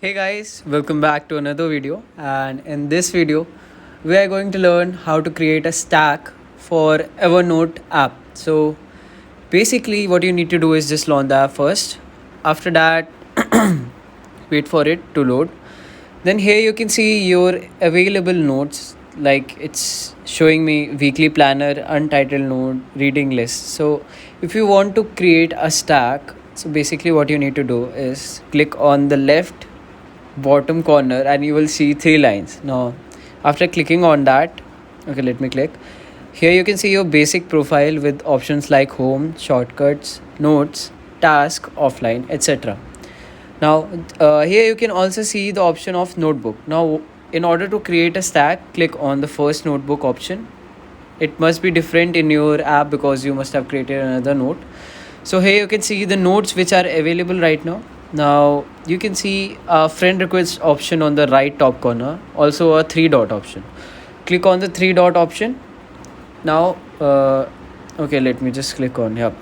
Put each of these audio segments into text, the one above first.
Hey guys, welcome back to another video. And in this video, we are going to learn how to create a stack for Evernote app. So basically, what you need to do is just launch the app first. After that, wait for it to load. Then here you can see your available notes, like it's showing me weekly planner, untitled note, reading list. So if you want to create a stack, so basically what you need to do is click on the left bottom corner and you will see three lines. Now after clicking on that, okay, let me click. Here you can see your basic profile with options like home, shortcuts, notes, task, offline, etc. Now here you can also see the option of notebook. Now in order to create a stack, click on the first notebook option. It must be different in your app because you must have created another note. So here you can see the notes which are available right now. Now you can see a friend request option on the right top corner, also a three dot option. Click on the three dot option. Now okay, let me just click on, yeah.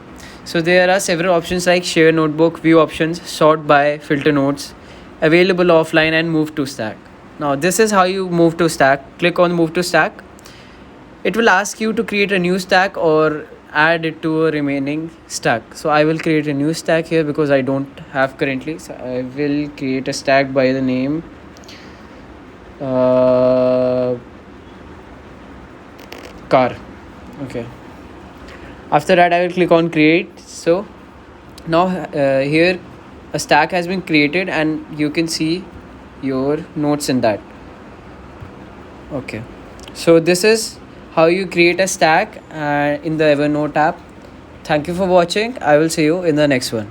So there are several options like share notebook, view options, sort by, filter notes, available offline, and move to stack. Now this is how you move to stack. Click on move to stack. It will ask you to create a new stack or add it to a remaining stack. So I will create a new stack here because I don't have currently. So I will create a stack by the name car. Okay. After that, I will click on create. So now here a stack has been created and you can see your notes in that. Okay. So this is how you create a stack in the Evernote app. Thank you for watching. I will see you in the next one.